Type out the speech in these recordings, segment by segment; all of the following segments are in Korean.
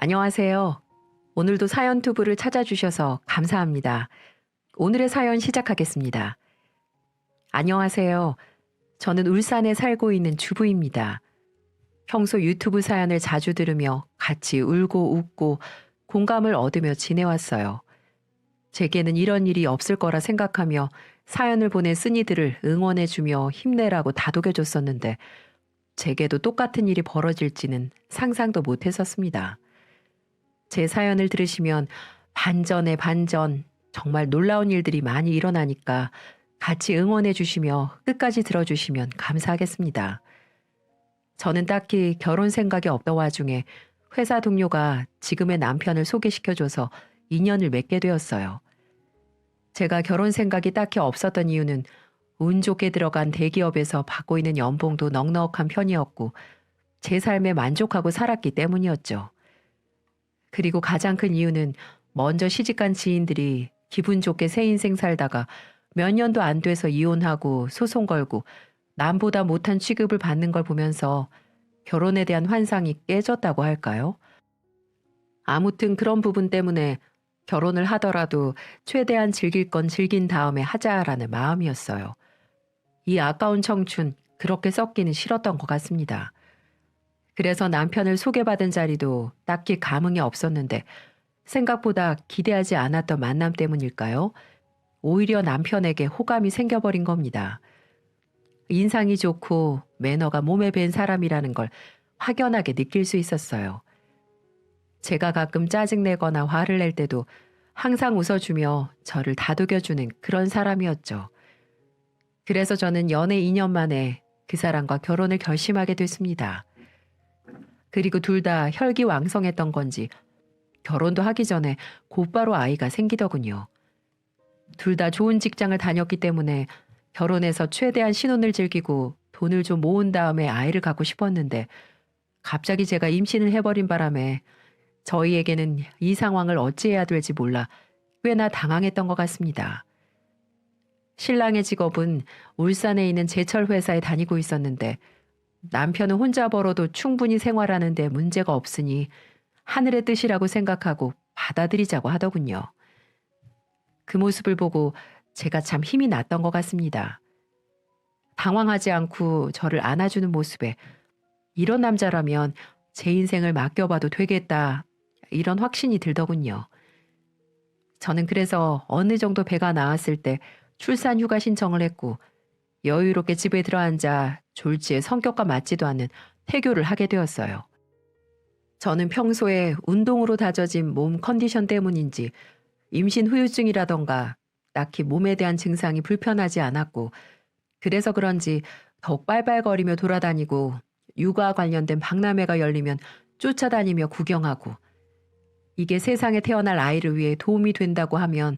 안녕하세요. 오늘도 사연 투브를 찾아주셔서 감사합니다. 오늘의 사연 시작하겠습니다. 안녕하세요. 저는 울산에 살고 있는 주부입니다. 평소 유튜브 사연을 자주 들으며 같이 울고 웃고 공감을 얻으며 지내왔어요. 제게는 이런 일이 없을 거라 생각하며 사연을 보낸 쓴이들을 응원해주며 힘내라고 다독여줬었는데 제게도 똑같은 일이 벌어질지는 상상도 못했었습니다. 제 사연을 들으시면 반전에 반전, 정말 놀라운 일들이 많이 일어나니까 같이 응원해 주시며 끝까지 들어주시면 감사하겠습니다. 저는 딱히 결혼 생각이 없던 와중에 회사 동료가 지금의 남편을 소개시켜줘서 인연을 맺게 되었어요. 제가 결혼 생각이 딱히 없었던 이유는 운 좋게 들어간 대기업에서 받고 있는 연봉도 넉넉한 편이었고 제 삶에 만족하고 살았기 때문이었죠. 그리고 가장 큰 이유는 먼저 시집간 지인들이 기분 좋게 새 인생 살다가 몇 년도 안 돼서 이혼하고 소송 걸고 남보다 못한 취급을 받는 걸 보면서 결혼에 대한 환상이 깨졌다고 할까요? 아무튼 그런 부분 때문에 결혼을 하더라도 최대한 즐길 건 즐긴 다음에 하자라는 마음이었어요. 이 아까운 청춘 그렇게 썩기는 싫었던 것 같습니다. 그래서 남편을 소개받은 자리도 딱히 감흥이 없었는데 생각보다 기대하지 않았던 만남 때문일까요? 오히려 남편에게 호감이 생겨버린 겁니다. 인상이 좋고 매너가 몸에 밴 사람이라는 걸 확연하게 느낄 수 있었어요. 제가 가끔 짜증내거나 화를 낼 때도 항상 웃어주며 저를 다독여주는 그런 사람이었죠. 그래서 저는 연애 2년 만에 그 사람과 결혼을 결심하게 됐습니다. 그리고 둘 다 혈기왕성했던 건지 결혼도 하기 전에 곧바로 아이가 생기더군요. 둘 다 좋은 직장을 다녔기 때문에 결혼해서 최대한 신혼을 즐기고 돈을 좀 모은 다음에 아이를 갖고 싶었는데 갑자기 제가 임신을 해버린 바람에 저희에게는 이 상황을 어찌해야 될지 몰라 꽤나 당황했던 것 같습니다. 신랑의 직업은 울산에 있는 제철 회사에 다니고 있었는데 남편은 혼자 벌어도 충분히 생활하는 데 문제가 없으니 하늘의 뜻이라고 생각하고 받아들이자고 하더군요. 그 모습을 보고 제가 참 힘이 났던 것 같습니다. 당황하지 않고 저를 안아주는 모습에 이런 남자라면 제 인생을 맡겨봐도 되겠다 이런 확신이 들더군요. 저는 그래서 어느 정도 배가 나왔을 때 출산 휴가 신청을 했고 여유롭게 집에 들어앉아 졸지에 성격과 맞지도 않는 태교를 하게 되었어요. 저는 평소에 운동으로 다져진 몸 컨디션 때문인지 임신 후유증이라던가 딱히 몸에 대한 증상이 불편하지 않았고 그래서 그런지 더욱 빨빨거리며 돌아다니고 육아 관련된 박람회가 열리면 쫓아다니며 구경하고 이게 세상에 태어날 아이를 위해 도움이 된다고 하면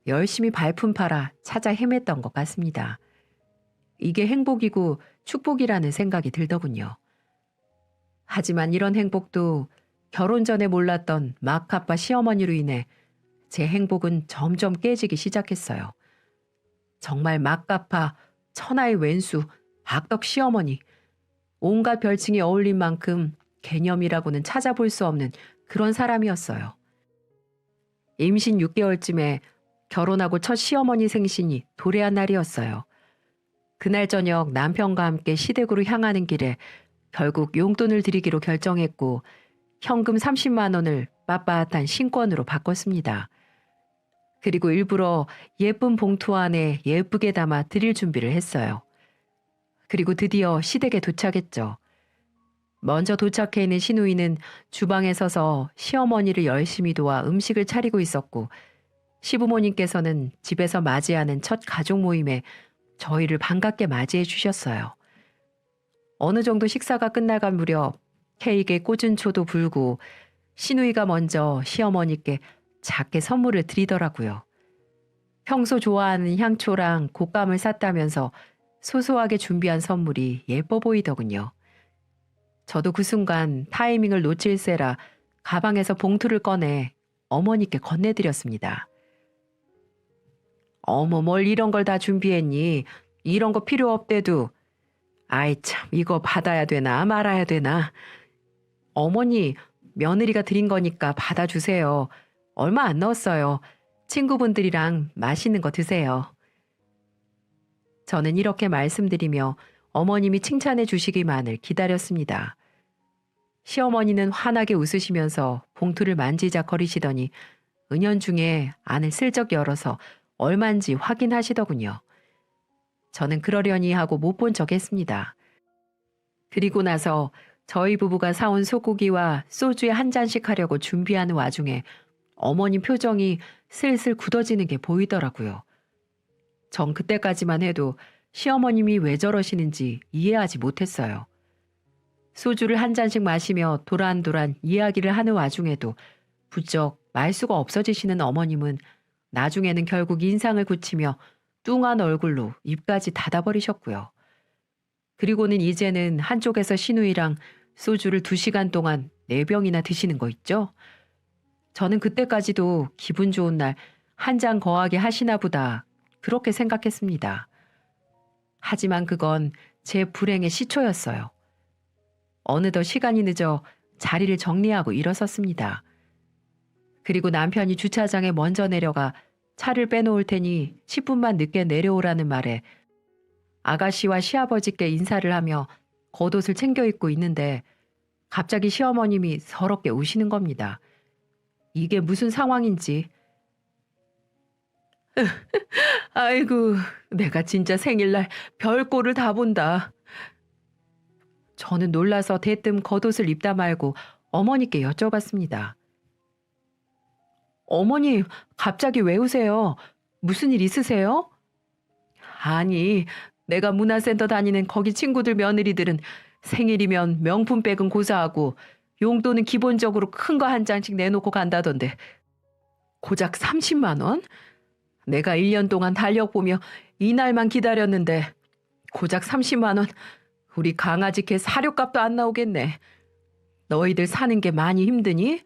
열심히 발품 팔아 찾아 헤맸던 것 같습니다. 이게 행복이고 축복이라는 생각이 들더군요. 하지만 이런 행복도 결혼 전에 몰랐던 맏아빠 시어머니로 인해 제 행복은 점점 깨지기 시작했어요. 정말 맏아빠, 천하의 왼수, 박덕 시어머니, 온갖 별칭이 어울린 만큼 개념이라고는 찾아볼 수 없는 그런 사람이었어요. 임신 6개월쯤에 결혼하고 첫 시어머니 생신이 도래한 날이었어요. 그날 저녁 남편과 함께 시댁으로 향하는 길에 결국 용돈을 드리기로 결정했고 현금 30만 원을 빳빳한 신권으로 바꿨습니다. 그리고 일부러 예쁜 봉투 안에 예쁘게 담아 드릴 준비를 했어요. 그리고 드디어 시댁에 도착했죠. 먼저 도착해 있는 시누이는 주방에 서서 시어머니를 열심히 도와 음식을 차리고 있었고 시부모님께서는 집에서 맞이하는 첫 가족 모임에 저희를 반갑게 맞이해 주셨어요. 어느 정도 식사가 끝나간 무렵 케이크에 꽂은 초도 불고 시누이가 먼저 시어머니께 작게 선물을 드리더라고요. 평소 좋아하는 향초랑 곶감을 샀다면서 소소하게 준비한 선물이 예뻐 보이더군요. 저도 그 순간 타이밍을 놓칠세라 가방에서 봉투를 꺼내 어머니께 건네드렸습니다. 어머, 뭘 이런 걸 다 준비했니? 이런 거 필요 없대도. 아이 참, 이거 받아야 되나 말아야 되나. 어머니, 며느리가 드린 거니까 받아주세요. 얼마 안 넣었어요. 친구분들이랑 맛있는 거 드세요. 저는 이렇게 말씀드리며 어머님이 칭찬해 주시기만을 기다렸습니다. 시어머니는 환하게 웃으시면서 봉투를 만지작거리시더니 은연중에 안을 슬쩍 열어서 얼만지 확인하시더군요. 저는 그러려니 하고 못 본 척 했습니다. 그리고 나서 저희 부부가 사온 소고기와 소주에 한 잔씩 하려고 준비하는 와중에 어머님 표정이 슬슬 굳어지는 게 보이더라고요. 전 그때까지만 해도 시어머님이 왜 저러시는지 이해하지 못했어요. 소주를 한 잔씩 마시며 도란도란 이야기를 하는 와중에도 부쩍 말수가 없어지시는 어머님은 나중에는 결국 인상을 굳히며 뚱한 얼굴로 입까지 닫아버리셨고요. 그리고는 이제는 한쪽에서 시누이랑 소주를 2시간 동안 4병이나 드시는 거 있죠? 저는 그때까지도 기분 좋은 날 한 잔 거하게 하시나 보다 그렇게 생각했습니다. 하지만 그건 제 불행의 시초였어요. 어느덧 시간이 늦어 자리를 정리하고 일어섰습니다. 그리고 남편이 주차장에 먼저 내려가 차를 빼놓을 테니 10분만 늦게 내려오라는 말에 아가씨와 시아버지께 인사를 하며 겉옷을 챙겨 입고 있는데 갑자기 시어머님이 서럽게 우시는 겁니다. 이게 무슨 상황인지. 아이고, 내가 진짜 생일날 별꼴을 다 본다. 저는 놀라서 대뜸 겉옷을 입다 말고 어머니께 여쭤봤습니다. 어머니, 갑자기 왜 우세요? 무슨 일 있으세요? 아니, 내가 문화센터 다니는 거기 친구들 며느리들은 생일이면 명품백은 고사하고 용돈은 기본적으로 큰 거 한 장씩 내놓고 간다던데 고작 30만 원? 내가 1년 동안 달력 보며 이날만 기다렸는데 고작 30만 원, 우리 강아지 개 사료값도 안 나오겠네. 너희들 사는 게 많이 힘드니?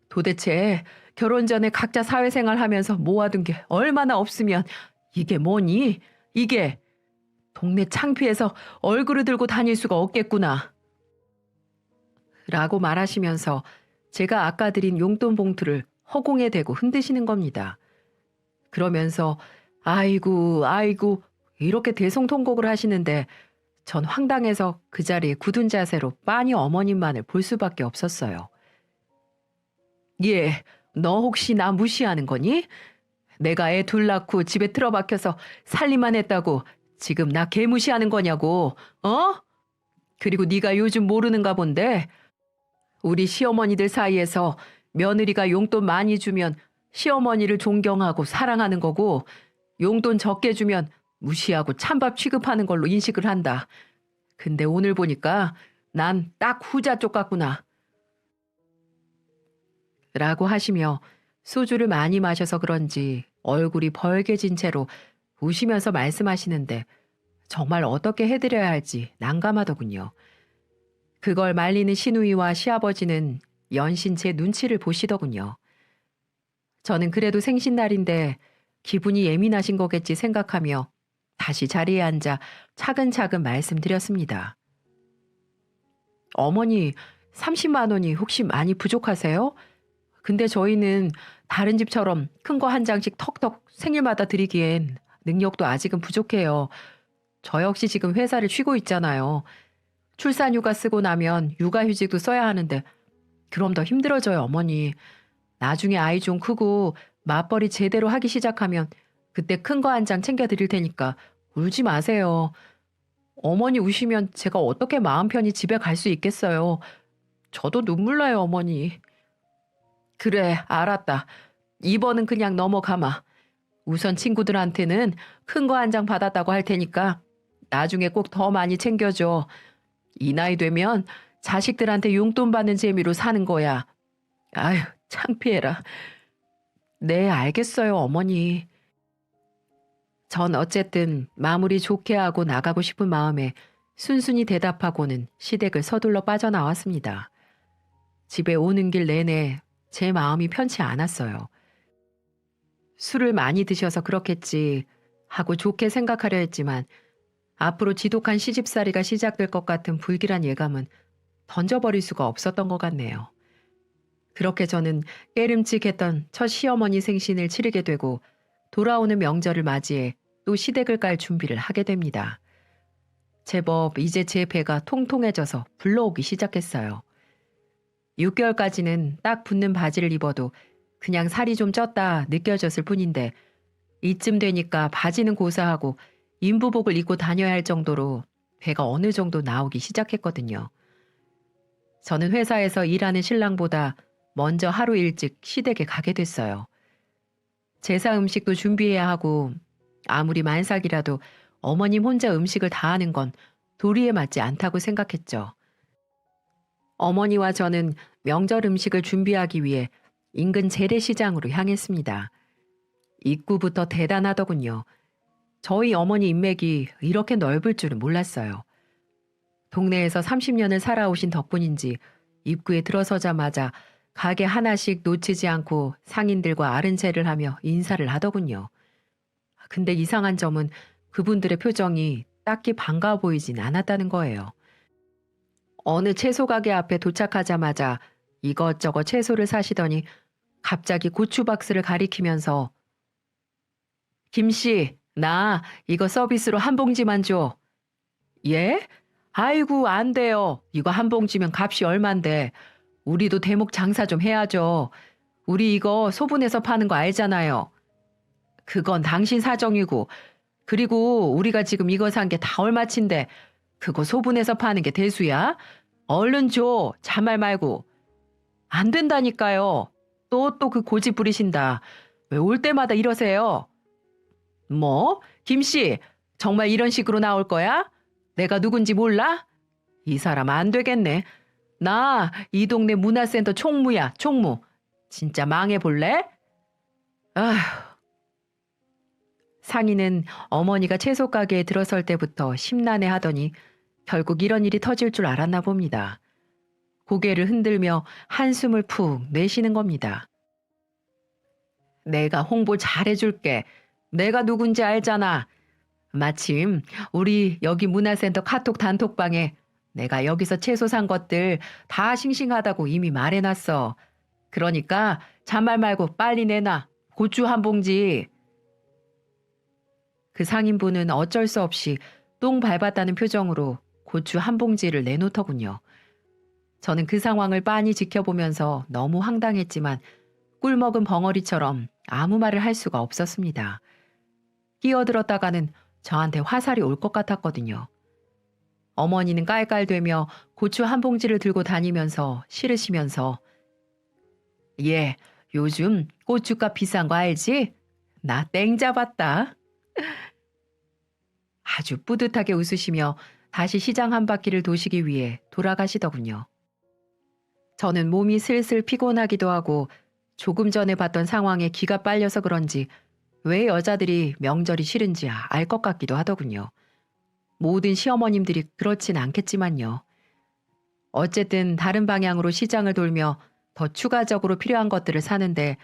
도대체 결혼 전에 각자 사회생활 하면서 모아둔 게 얼마나 없으면 이게 뭐니? 이게 동네 창피해서 얼굴을 들고 다닐 수가 없겠구나. 라고 말하시면서 제가 아까 드린 용돈 봉투를 허공에 대고 흔드시는 겁니다. 그러면서 아이고 아이고 이렇게 대성통곡을 하시는데 전 황당해서 그 자리에 굳은 자세로 빤히 어머님만을 볼 수밖에 없었어요. 예, 너 혹시 나 무시하는 거니? 내가 애 둘 낳고 집에 틀어박혀서 살림만 했다고 지금 나 개무시하는 거냐고, 어? 그리고 네가 요즘 모르는가 본데 우리 시어머니들 사이에서 며느리가 용돈 많이 주면 시어머니를 존경하고 사랑하는 거고 용돈 적게 주면 무시하고 찬밥 취급하는 걸로 인식을 한다. 근데 오늘 보니까 난 딱 후자 쪽 같구나. 라고 하시며 소주를 많이 마셔서 그런지 얼굴이 벌개진 채로 우시면서 말씀하시는데 정말 어떻게 해드려야 할지 난감하더군요. 그걸 말리는 시누이와 시아버지는 연신 제 눈치를 보시더군요. 저는 그래도 생신날인데 기분이 예민하신 거겠지 생각하며 다시 자리에 앉아 차근차근 말씀드렸습니다. 어머니, 30만 원이 혹시 많이 부족하세요? 근데 저희는 다른 집처럼 큰 거 한 장씩 턱턱 생일마다 드리기엔 능력도 아직은 부족해요. 저 역시 지금 회사를 쉬고 있잖아요. 출산휴가 쓰고 나면 육아휴직도 써야 하는데 그럼 더 힘들어져요, 어머니. 나중에 아이 좀 크고 맞벌이 제대로 하기 시작하면 그때 큰 거 한 장 챙겨 드릴 테니까 울지 마세요. 어머니 우시면 제가 어떻게 마음 편히 집에 갈 수 있겠어요. 저도 눈물 나요, 어머니. 그래, 알았다. 이번은 그냥 넘어가마. 우선 친구들한테는 큰 거 한 장 받았다고 할 테니까 나중에 꼭 더 많이 챙겨줘. 이 나이 되면 자식들한테 용돈 받는 재미로 사는 거야. 아휴, 창피해라. 네, 알겠어요, 어머니. 전 어쨌든 마무리 좋게 하고 나가고 싶은 마음에 순순히 대답하고는 시댁을 서둘러 빠져나왔습니다. 집에 오는 길 내내 제 마음이 편치 않았어요. 술을 많이 드셔서 그렇겠지 하고 좋게 생각하려 했지만 앞으로 지독한 시집살이가 시작될 것 같은 불길한 예감은 던져버릴 수가 없었던 것 같네요. 그렇게 저는 깨름칙했던 첫 시어머니 생신을 치르게 되고 돌아오는 명절을 맞이해 또 시댁을 깔 준비를 하게 됩니다. 제법 이제 제 배가 통통해져서 불러오기 시작했어요. 6개월까지는 딱 붙는 바지를 입어도 그냥 살이 좀 쪘다 느껴졌을 뿐인데 이쯤 되니까 바지는 고사하고 인부복을 입고 다녀야 할 정도로 배가 어느 정도 나오기 시작했거든요. 저는 회사에서 일하는 신랑보다 먼저 하루 일찍 시댁에 가게 됐어요. 제사 음식도 준비해야 하고 아무리 만삭이라도 어머님 혼자 음식을 다 하는 건 도리에 맞지 않다고 생각했죠. 어머니와 저는 명절 음식을 준비하기 위해 인근 재래시장으로 향했습니다. 입구부터 대단하더군요. 저희 어머니 인맥이 이렇게 넓을 줄은 몰랐어요. 동네에서 30년을 살아오신 덕분인지 입구에 들어서자마자 가게 하나씩 놓치지 않고 상인들과 아른제를 하며 인사를 하더군요. 근데 이상한 점은 그분들의 표정이 딱히 반가워 보이진 않았다는 거예요. 어느 채소 가게 앞에 도착하자마자 이것저것 채소를 사시더니 갑자기 고추 박스를 가리키면서 김씨, 나 이거 서비스로 한 봉지만 줘. 예? 아이고, 안 돼요. 이거 한 봉지면 값이 얼만데. 우리도 대목 장사 좀 해야죠. 우리 이거 소분해서 파는 거 알잖아요. 그건 당신 사정이고, 그리고 우리가 지금 이거 산 게 다 얼마치인데 그거 소분해서 파는 게 대수야? 얼른 줘. 잔말 말고. 안 된다니까요. 또 그 고집 부리신다. 왜 올 때마다 이러세요? 뭐? 김씨, 정말 이런 식으로 나올 거야? 내가 누군지 몰라? 이 사람 안 되겠네. 나 이 동네 문화센터 총무야, 총무. 진짜 망해볼래? 아휴. 상인은 어머니가 채소 가게에 들어설 때부터 심란해 하더니 결국 이런 일이 터질 줄 알았나 봅니다. 고개를 흔들며 한숨을 푹 내쉬는 겁니다. 내가 홍보 잘해줄게. 내가 누군지 알잖아. 마침 우리 여기 문화센터 카톡 단톡방에 내가 여기서 채소 산 것들 다 싱싱하다고 이미 말해놨어. 그러니까 잔말 말고 빨리 내놔. 고추 한 봉지. 그 상인분은 어쩔 수 없이 똥 밟았다는 표정으로 고추 한 봉지를 내놓더군요. 저는 그 상황을 빤히 지켜보면서 너무 황당했지만 꿀먹은 벙어리처럼 아무 말을 할 수가 없었습니다. 끼어들었다가는 저한테 화살이 올 것 같았거든요. 어머니는 깔깔대며 고추 한 봉지를 들고 다니면서 싫으시면서 예, 요즘 고춧값 비싼 거 알지? 나 땡 잡았다. 아주 뿌듯하게 웃으시며 다시 시장 한 바퀴를 도시기 위해 돌아가시더군요. 저는 몸이 슬슬 피곤하기도 하고 조금 전에 봤던 상황에 기가 빨려서 그런지 왜 여자들이 명절이 싫은지 알 것 같기도 하더군요. 모든 시어머님들이 그렇진 않겠지만요. 어쨌든 다른 방향으로 시장을 돌며 더 추가적으로 필요한 것들을 사는데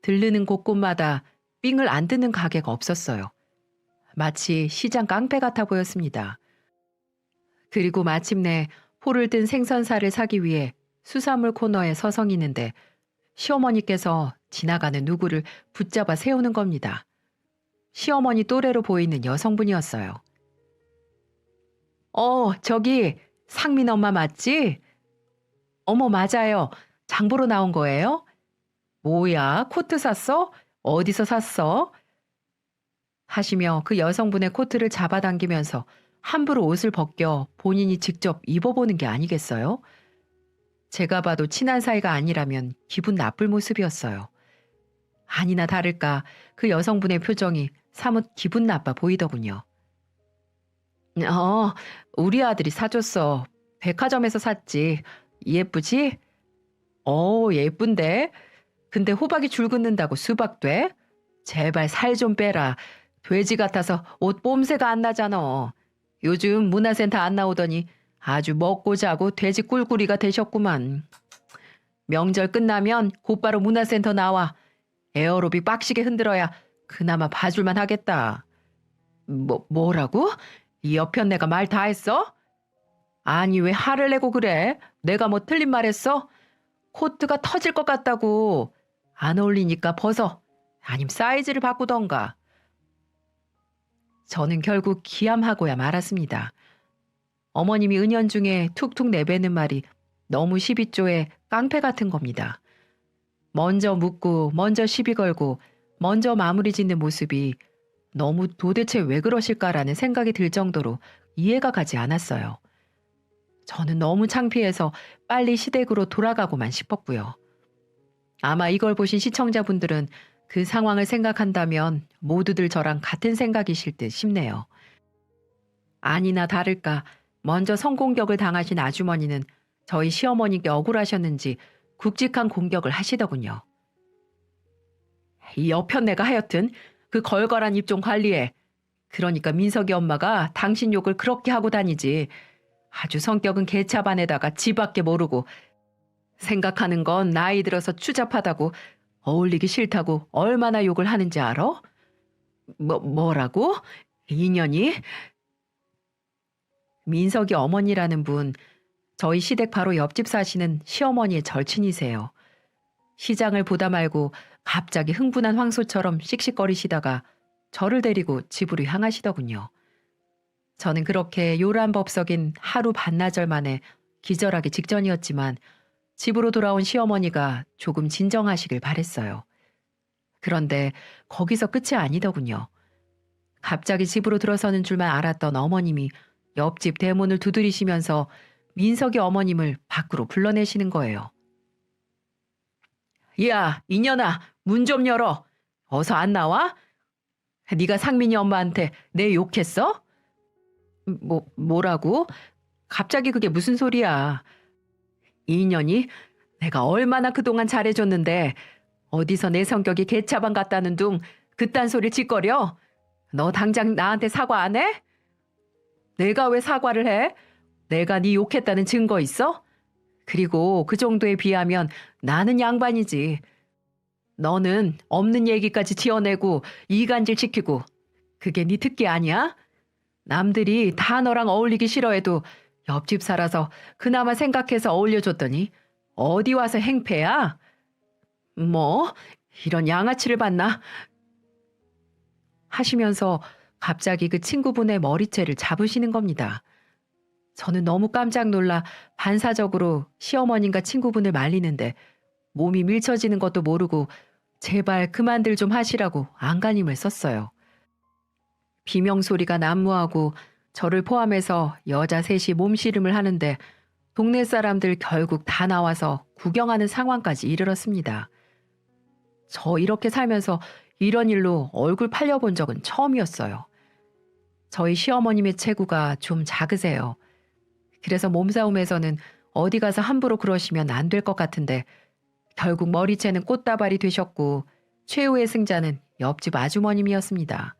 들르는 곳곳마다 삥을 안 듣는 가게가 없었어요. 마치 시장 깡패 같아 보였습니다. 그리고 마침내 포를 든 생선살을 사기 위해 수산물 코너에 서성이는데 시어머니께서 지나가는 누구를 붙잡아 세우는 겁니다. 시어머니 또래로 보이는 여성분이었어요. 저기 상민 엄마 맞지? 어머, 맞아요. 장 보러 나온 거예요? 뭐야, 코트 샀어? 어디서 샀어? 하시며 그 여성분의 코트를 잡아당기면서 함부로 옷을 벗겨 본인이 직접 입어보는 게 아니겠어요? 제가 봐도 친한 사이가 아니라면 기분 나쁠 모습이었어요. 아니나 다를까 그 여성분의 표정이 사뭇 기분 나빠 보이더군요. 우리 아들이 사줬어. 백화점에서 샀지. 예쁘지? 예쁜데? 근데 호박이 줄 긋는다고 수박 돼? 제발 살 좀 빼라. 돼지 같아서 옷 뽐새가 안 나잖아. 요즘 문화센터 안 나오더니 아주 먹고 자고 돼지 꿀꿀이가 되셨구만. 명절 끝나면 곧바로 문화센터 나와. 에어로빅 빡시게 흔들어야 그나마 봐줄만 하겠다. 뭐라고? 이 여편 내가 말 다 했어? 아니 왜 화를 내고 그래? 내가 뭐 틀린 말 했어? 코트가 터질 것 같다고. 안 어울리니까 벗어. 아님 사이즈를 바꾸던가. 저는 결국 기함하고야 말았습니다. 어머님이 은연중에 툭툭 내뱉는 말이 너무 시비조에 깡패 같은 겁니다. 먼저 묻고 먼저 시비 걸고 먼저 마무리 짓는 모습이 너무 도대체 왜 그러실까라는 생각이 들 정도로 이해가 가지 않았어요. 저는 너무 창피해서 빨리 시댁으로 돌아가고만 싶었고요. 아마 이걸 보신 시청자분들은 그 상황을 생각한다면 모두들 저랑 같은 생각이실 듯 싶네요. 아니나 다를까 먼저 성공격을 당하신 아주머니는 저희 시어머니께 억울하셨는지 굵직한 공격을 하시더군요. 이 여편네가 하여튼 그 걸걸한 입 좀 관리해. 그러니까 민석이 엄마가 당신 욕을 그렇게 하고 다니지. 아주 성격은 개차반에다가 지밖에 모르고 생각하는 건 나이 들어서 추잡하다고 어울리기 싫다고 얼마나 욕을 하는지 알아? 뭐라고? 인연이? 민석이 어머니라는 분, 저희 시댁 바로 옆집 사시는 시어머니의 절친이세요. 시장을 보다 말고 갑자기 흥분한 황소처럼 씩씩거리시다가 저를 데리고 집으로 향하시더군요. 저는 그렇게 요란법석인 하루 반나절 만에 기절하기 직전이었지만 집으로 돌아온 시어머니가 조금 진정하시길 바랬어요. 그런데 거기서 끝이 아니더군요. 갑자기 집으로 들어서는 줄만 알았던 어머님이 옆집 대문을 두드리시면서 민석이 어머님을 밖으로 불러내시는 거예요. 야, 이년아, 문 좀 열어. 어서 안 나와? 네가 상민이 엄마한테 내 욕했어? 뭐라고? 갑자기 그게 무슨 소리야? 이년이 내가 얼마나 그동안 잘해줬는데 어디서 내 성격이 개차반 같다는 둥 그딴 소리 짓거려? 너 당장 나한테 사과 안 해? 내가 왜 사과를 해? 내가 네 욕했다는 증거 있어? 그리고 그 정도에 비하면 나는 양반이지. 너는 없는 얘기까지 지어내고 이간질 시키고 그게 네 특기 아니야? 남들이 다 너랑 어울리기 싫어해도 옆집 살아서 그나마 생각해서 어울려줬더니 어디 와서 행패야? 뭐 이런 양아치를 봤나? 하시면서 갑자기 그 친구분의 머리채를 잡으시는 겁니다. 저는 너무 깜짝 놀라 반사적으로 시어머님과 친구분을 말리는데 몸이 밀쳐지는 것도 모르고 제발 그만들 좀 하시라고 안간힘을 썼어요. 비명소리가 난무하고 저를 포함해서 여자 셋이 몸씨름을 하는데 동네 사람들 결국 다 나와서 구경하는 상황까지 이르렀습니다. 저 이렇게 살면서 이런 일로 얼굴 팔려본 적은 처음이었어요. 저희 시어머님의 체구가 좀 작으세요. 그래서 몸싸움에서는 어디 가서 함부로 그러시면 안 될 것 같은데 결국 머리채는 꽃다발이 되셨고 최후의 승자는 옆집 아주머님이었습니다.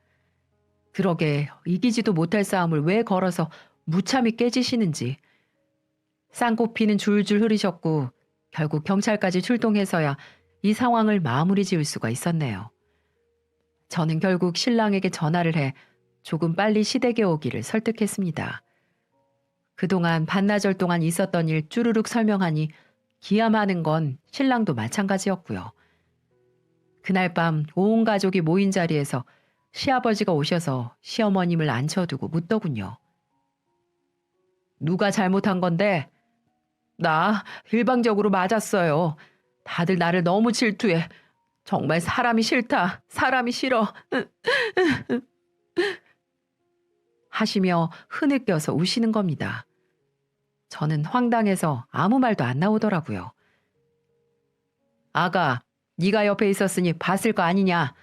그러게 이기지도 못할 싸움을 왜 걸어서 무참히 깨지시는지. 쌍코피는 줄줄 흐르셨고 결국 경찰까지 출동해서야 이 상황을 마무리 지을 수가 있었네요. 저는 결국 신랑에게 전화를 해 조금 빨리 시댁에 오기를 설득했습니다. 그동안 반나절 동안 있었던 일 쭈루룩 설명하니 기함하는 건 신랑도 마찬가지였고요. 그날 밤 온 가족이 모인 자리에서 시아버지가 오셔서 시어머님을 앉혀두고 묻더군요. 누가 잘못한 건데? 나 일방적으로 맞았어요. 다들 나를 너무 질투해. 정말 사람이 싫다. 사람이 싫어. 하시며 흐느껴서 우시는 겁니다. 저는 황당해서 아무 말도 안 나오더라고요. 아가, 네가 옆에 있었으니 봤을 거 아니냐.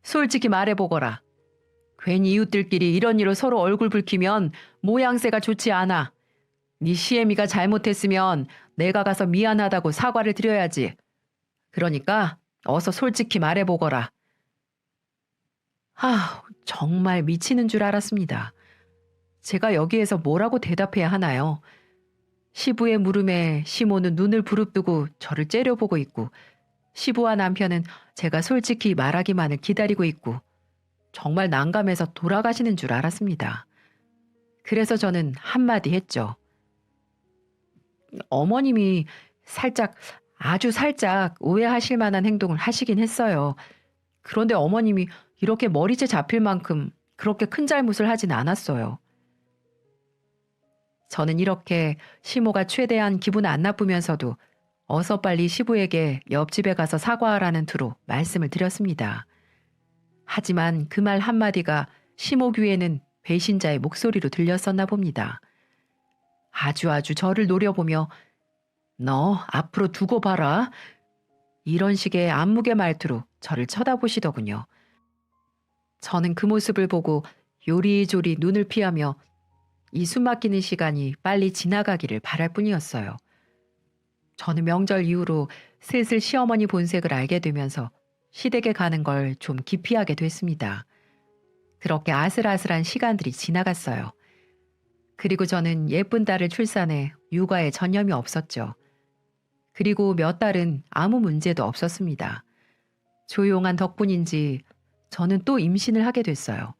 솔직히 말해보거라. 괜히 이웃들끼리 이런 일로 서로 얼굴 붉히면 모양새가 좋지 않아. 네 시애미가 잘못했으면 내가 가서 미안하다고 사과를 드려야지. 그러니까 어서 솔직히 말해보거라. 정말 미치는 줄 알았습니다. 제가 여기에서 뭐라고 대답해야 하나요? 시부의 물음에 시모는 눈을 부릅뜨고 저를 째려보고 있고 시부와 남편은 제가 솔직히 말하기만을 기다리고 있고 정말 난감해서 돌아가시는 줄 알았습니다. 그래서 저는 한마디 했죠. 어머님이 살짝 아주 살짝 오해하실 만한 행동을 하시긴 했어요. 그런데 어머님이 이렇게 머리채 잡힐 만큼 그렇게 큰 잘못을 하진 않았어요. 저는 이렇게 시모가 최대한 기분 안 나쁘면서도 어서 빨리 시부에게 옆집에 가서 사과하라는 투로 말씀을 드렸습니다. 하지만 그 말 한마디가 시모 귀에는 배신자의 목소리로 들렸었나 봅니다. 아주 저를 노려보며 너 앞으로 두고 봐라. 이런 식의 안무개 말투로 저를 쳐다보시더군요. 저는 그 모습을 보고 요리조리 눈을 피하며 이 숨막히는 시간이 빨리 지나가기를 바랄 뿐이었어요. 저는 명절 이후로 슬슬 시어머니 본색을 알게 되면서 시댁에 가는 걸 좀 기피하게 됐습니다. 그렇게 아슬아슬한 시간들이 지나갔어요. 그리고 저는 예쁜 딸을 출산해 육아에 전념이 없었죠. 그리고 몇 달은 아무 문제도 없었습니다. 조용한 덕분인지 저는 또 임신을 하게 됐어요.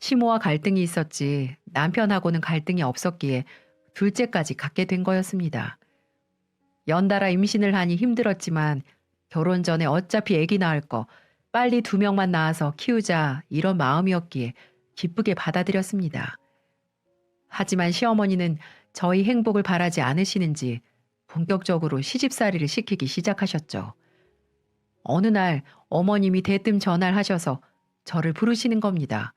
시모와 갈등이 있었지 남편하고는 갈등이 없었기에 둘째까지 갖게 된 거였습니다. 연달아 임신을 하니 힘들었지만 결혼 전에 어차피 아기 낳을 거 빨리 2명만 낳아서 키우자 이런 마음이었기에 기쁘게 받아들였습니다. 하지만 시어머니는 저희 행복을 바라지 않으시는지 본격적으로 시집살이를 시키기 시작하셨죠. 어느 날 어머님이 대뜸 전화를 하셔서 저를 부르시는 겁니다.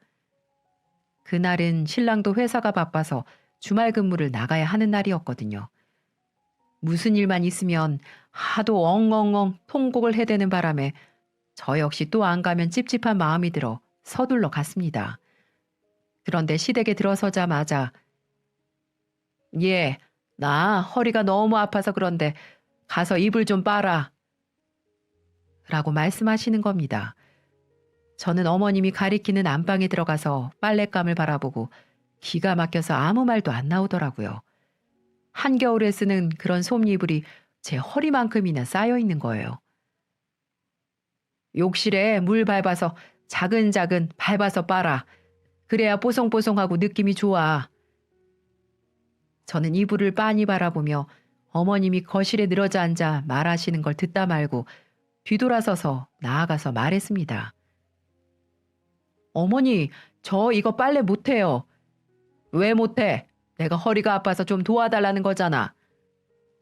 그날은 신랑도 회사가 바빠서 주말 근무를 나가야 하는 날이었거든요. 무슨 일만 있으면 하도 엉엉엉 통곡을 해대는 바람에 저 역시 또 안 가면 찝찝한 마음이 들어 서둘러 갔습니다. 그런데 시댁에 들어서자마자 예, 나 허리가 너무 아파서 그런데 가서 이불 좀 빨아 라고 말씀하시는 겁니다. 저는 어머님이 가리키는 안방에 들어가서 빨랫감을 바라보고 기가 막혀서 아무 말도 안 나오더라고요. 한겨울에 쓰는 그런 솜이불이 제 허리만큼이나 쌓여 있는 거예요. 욕실에 물 밟아서 자근자근 밟아서 빨아. 그래야 뽀송뽀송하고 느낌이 좋아. 저는 이불을 빤히 바라보며 어머님이 거실에 늘어져 앉아 말하시는 걸 듣다 말고 뒤돌아서서 나아가서 말했습니다. 어머니, 저 이거 빨래 못해요. 왜 못해? 내가 허리가 아파서 좀 도와달라는 거잖아.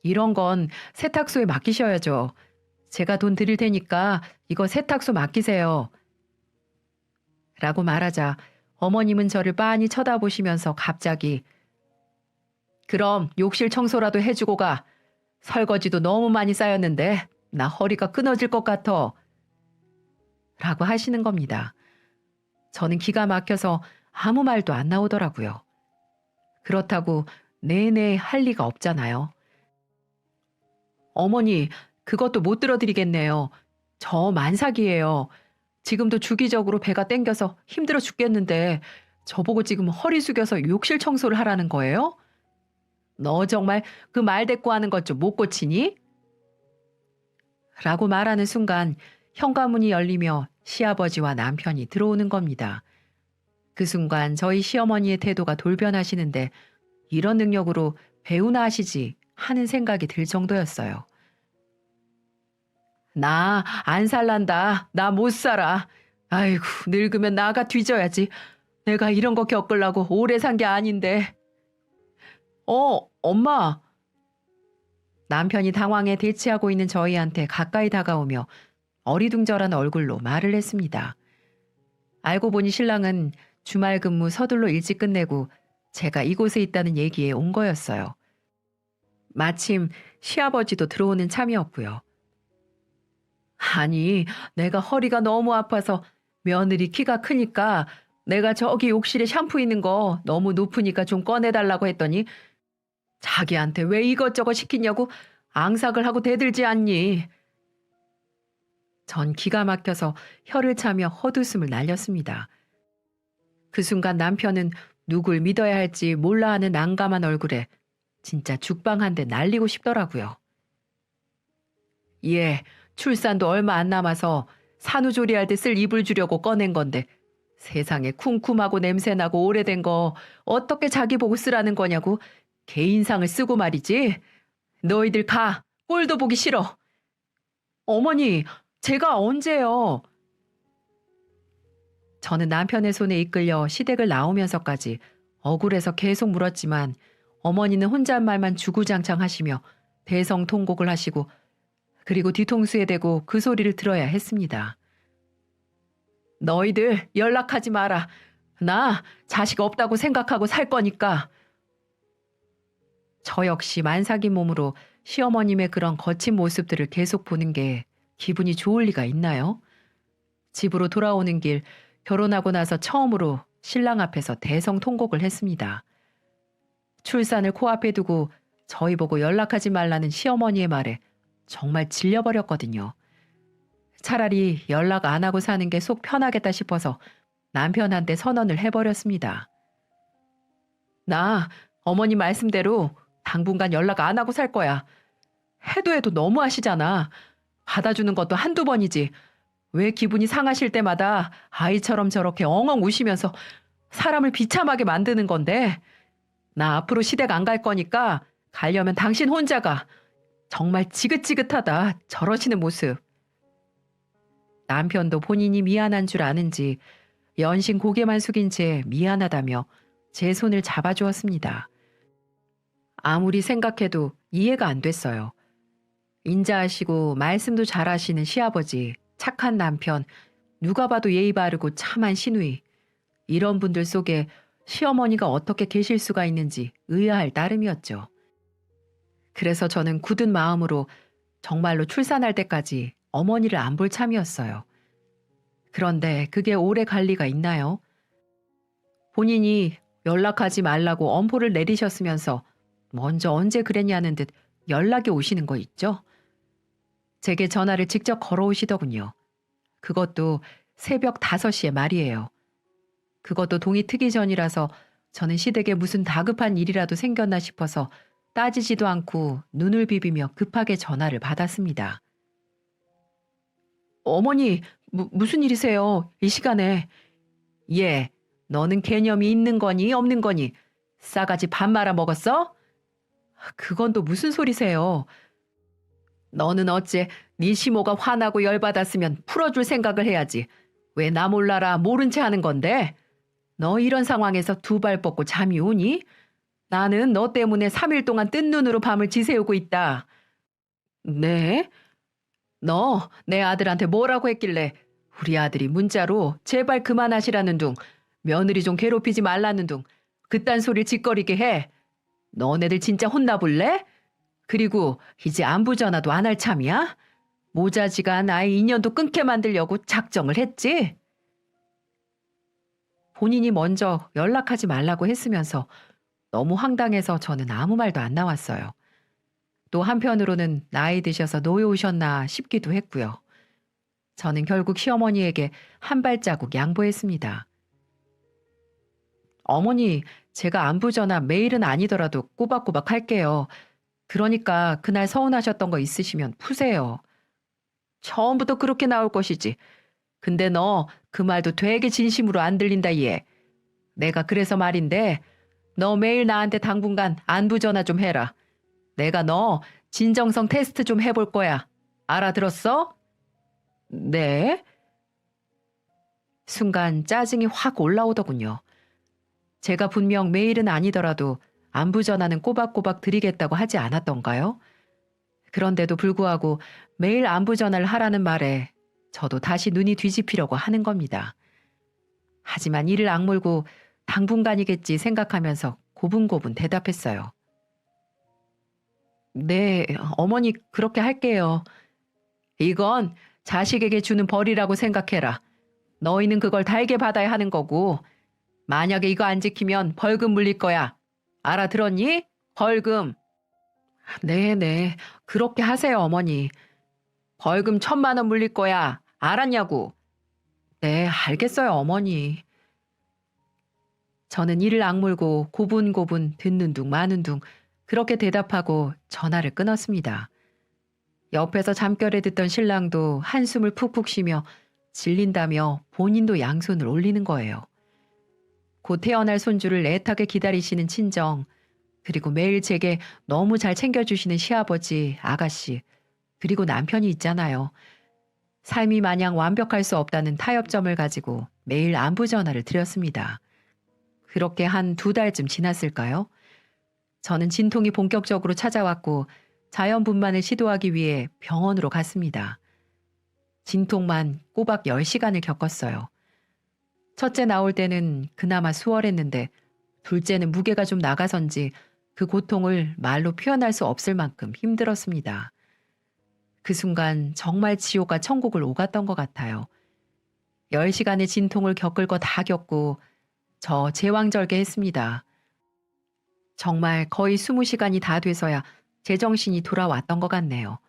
이런 건 세탁소에 맡기셔야죠. 제가 돈 드릴 테니까 이거 세탁소 맡기세요. 라고 말하자 어머님은 저를 빤히 쳐다보시면서 갑자기 그럼 욕실 청소라도 해주고 가. 설거지도 너무 많이 쌓였는데 나 허리가 끊어질 것 같아. 라고 하시는 겁니다. 저는 기가 막혀서 아무 말도 안 나오더라고요. 그렇다고 내내 할 리가 없잖아요. 어머니, 그것도 못 들어드리겠네요. 저 만삭이에요. 지금도 주기적으로 배가 땡겨서 힘들어 죽겠는데 저보고 지금 허리 숙여서 욕실 청소를 하라는 거예요? 너 정말 그 말대꾸 하는 것 좀 못 고치니? 라고 말하는 순간 현관문이 열리며 시아버지와 남편이 들어오는 겁니다. 그 순간 저희 시어머니의 태도가 돌변하시는데 이런 능력으로 배우나 하시지 하는 생각이 들 정도였어요. 나 안 살란다. 나 못 살아. 아이고, 늙으면 나가 뒤져야지. 내가 이런 거 겪으려고 오래 산 게 아닌데. 엄마. 남편이 당황해 대치하고 있는 저희한테 가까이 다가오며 어리둥절한 얼굴로 말을 했습니다. 알고 보니 신랑은 주말 근무 서둘러 일찍 끝내고 제가 이곳에 있다는 얘기에 온 거였어요. 마침 시아버지도 들어오는 참이었고요. 아니, 내가 허리가 너무 아파서 며느리 키가 크니까 내가 저기 욕실에 샴푸 있는 거 너무 높으니까 좀 꺼내달라고 했더니 자기한테 왜 이것저것 시키냐고 앙삭을 하고 대들지 않니? 전 기가 막혀서 혀를 차며 헛웃음을 날렸습니다. 그 순간 남편은 누굴 믿어야 할지 몰라 하는 난감한 얼굴에 진짜 죽방 한 대 날리고 싶더라고요. 예, 출산도 얼마 안 남아서 산후조리할 때 쓸 이불 주려고 꺼낸 건데 세상에 쿰쿰하고 냄새나고 오래된 거 어떻게 자기 보고 쓰라는 거냐고 개인상을 쓰고 말이지. 너희들 가. 꼴도 보기 싫어. 어머니, 제가 언제요? 저는 남편의 손에 이끌려 시댁을 나오면서까지 억울해서 계속 물었지만 어머니는 혼잣말만 주구장창 하시며 대성통곡을 하시고 그리고 뒤통수에 대고 그 소리를 들어야 했습니다. 너희들 연락하지 마라. 나 자식 없다고 생각하고 살 거니까. 저 역시 만삭인 몸으로 시어머님의 그런 거친 모습들을 계속 보는 게 기분이 좋을 리가 있나요? 집으로 돌아오는 길 결혼하고 나서 처음으로 신랑 앞에서 대성통곡을 했습니다. 출산을 코앞에 두고 저희 보고 연락하지 말라는 시어머니의 말에 정말 질려버렸거든요. 차라리 연락 안 하고 사는 게 속 편하겠다 싶어서 남편한테 선언을 해버렸습니다. 나 어머니 말씀대로 당분간 연락 안 하고 살 거야. 해도 너무 하시잖아. 받아주는 것도 한두 번이지. 왜 기분이 상하실 때마다 아이처럼 저렇게 엉엉 우시면서 사람을 비참하게 만드는 건데. 나 앞으로 시댁 안 갈 거니까 가려면 당신 혼자 가. 정말 지긋지긋하다. 저러시는 모습. 남편도 본인이 미안한 줄 아는지 연신 고개만 숙인 채 미안하다며 제 손을 잡아주었습니다. 아무리 생각해도 이해가 안 됐어요. 인자하시고 말씀도 잘하시는 시아버지, 착한 남편, 누가 봐도 예의 바르고 참한 시누이. 이런 분들 속에 시어머니가 어떻게 계실 수가 있는지 의아할 따름이었죠. 그래서 저는 굳은 마음으로 정말로 출산할 때까지 어머니를 안 볼 참이었어요. 그런데 그게 오래 갈 리가 있나요? 본인이 연락하지 말라고 엄포를 내리셨으면서 먼저 언제 그랬냐는 듯 연락이 오시는 거 있죠? 제게 전화를 직접 걸어오시더군요. 그것도 새벽 5시에 말이에요. 그것도 동이 트기 전이라서 저는 시댁에 무슨 다급한 일이라도 생겼나 싶어서 따지지도 않고 눈을 비비며 급하게 전화를 받았습니다. 어머니, 무슨 일이세요? 이 시간에. 예, 너는 개념이 있는 거니 없는 거니? 싸가지 밥 말아 먹었어? 그건 또 무슨 소리세요? 너는 어째 네 시모가 화나고 열받았으면 풀어줄 생각을 해야지. 왜 나 몰라라 모른 채 하는 건데? 너 이런 상황에서 두 발 뻗고 잠이 오니? 나는 너 때문에 3일 동안 뜬 눈으로 밤을 지새우고 있다. 네? 너 내 아들한테 뭐라고 했길래 우리 아들이 문자로 제발 그만하시라는 둥, 며느리 좀 괴롭히지 말라는 둥, 그딴 소리를 짓거리게 해. 너네들 진짜 혼나볼래? 그리고 이제 안부 전화도 안 할 참이야? 모자지간 아이 인연도 끊게 만들려고 작정을 했지? 본인이 먼저 연락하지 말라고 했으면서 너무 황당해서 저는 아무 말도 안 나왔어요. 또 한편으로는 나이 드셔서 노여우셨나 싶기도 했고요. 저는 결국 시어머니에게 한 발자국 양보했습니다. 어머니, 제가 안부 전화 매일은 아니더라도 꼬박꼬박 할게요. 그러니까 그날 서운하셨던 거 있으시면 푸세요. 처음부터 그렇게 나올 것이지. 근데 너 그 말도 되게 진심으로 안 들린다 얘. 내가 그래서 말인데 너 매일 나한테 당분간 안부 전화 좀 해라. 내가 너 진정성 테스트 좀 해볼 거야. 알아들었어? 네. 순간 짜증이 확 올라오더군요. 제가 분명 매일은 아니더라도 안부 전화는 꼬박꼬박 드리겠다고 하지 않았던가요? 그런데도 불구하고 매일 안부 전화를 하라는 말에 저도 다시 눈이 뒤집히려고 하는 겁니다. 하지만 이를 악물고 당분간이겠지 생각하면서 고분고분 대답했어요. 네, 어머니 그렇게 할게요. 이건 자식에게 주는 벌이라고 생각해라. 너희는 그걸 달게 받아야 하는 거고 만약에 이거 안 지키면 벌금 물릴 거야. 알아들었니? 벌금. 네네, 그렇게 하세요 어머니. 벌금 1,000만 원 물릴 거야. 알았냐고. 네, 알겠어요 어머니. 저는 이를 악물고 고분고분 듣는 둥 마는 둥 그렇게 대답하고 전화를 끊었습니다. 옆에서 잠결에 듣던 신랑도 한숨을 푹푹 쉬며 질린다며 본인도 양손을 올리는 거예요. 곧 태어날 손주를 애타게 기다리시는 친정, 그리고 매일 제게 너무 잘 챙겨주시는 시아버지, 아가씨, 그리고 남편이 있잖아요. 삶이 마냥 완벽할 수 없다는 타협점을 가지고 매일 안부 전화를 드렸습니다. 그렇게 한 2달쯤 지났을까요? 저는 진통이 본격적으로 찾아왔고 자연분만을 시도하기 위해 병원으로 갔습니다. 진통만 꼬박 10시간을 겪었어요. 첫째 나올 때는 그나마 수월했는데 둘째는 무게가 좀 나가선지 그 고통을 말로 표현할 수 없을 만큼 힘들었습니다. 그 순간 정말 지옥과 천국을 오갔던 것 같아요. 10시간의 진통을 겪을 거 다 겪고 저 제왕절개했습니다. 정말 거의 20시간이 다 돼서야 제정신이 돌아왔던 것 같네요.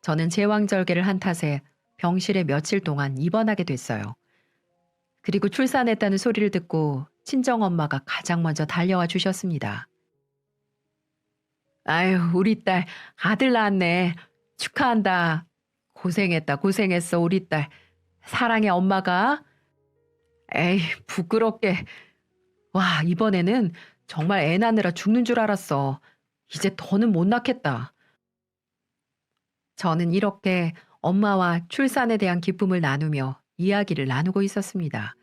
저는 제왕절개를 한 탓에 병실에 며칠 동안 입원하게 됐어요. 그리고 출산했다는 소리를 듣고 친정엄마가 가장 먼저 달려와 주셨습니다. 아유, 우리 딸 아들 낳았네. 축하한다. 고생했다, 고생했어, 우리 딸. 사랑해, 엄마가. 에이, 부끄럽게. 와, 이번에는 정말 애 낳느라 죽는 줄 알았어. 이제 더는 못 낳겠다. 저는 이렇게 엄마와 출산에 대한 기쁨을 나누며 이야기를 나누고 있었습니다.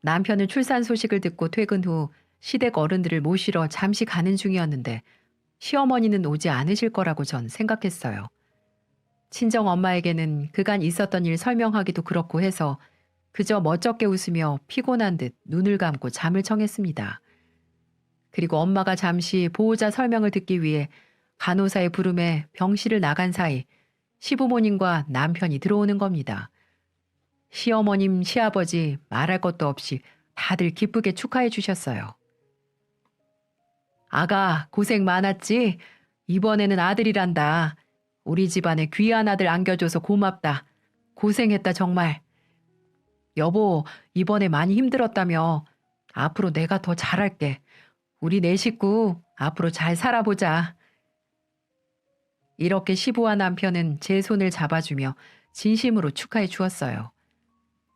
남편은 출산 소식을 듣고 퇴근 후 시댁 어른들을 모시러 잠시 가는 중이었는데 시어머니는 오지 않으실 거라고 전 생각했어요. 친정 엄마에게는 그간 있었던 일 설명하기도 그렇고 해서 그저 멋쩍게 웃으며 피곤한 듯 눈을 감고 잠을 청했습니다. 그리고 엄마가 잠시 보호자 설명을 듣기 위해 간호사의 부름에 병실을 나간 사이 시부모님과 남편이 들어오는 겁니다. 시어머님, 시아버지 말할 것도 없이 다들 기쁘게 축하해 주셨어요. 아가, 고생 많았지? 이번에는 아들이란다. 우리 집안에 귀한 아들 안겨줘서 고맙다. 고생했다, 정말. 여보, 이번에 많이 힘들었다며. 앞으로 내가 더 잘할게. 우리 네 식구 앞으로 잘 살아보자. 이렇게 시부와 남편은 제 손을 잡아주며 진심으로 축하해 주었어요.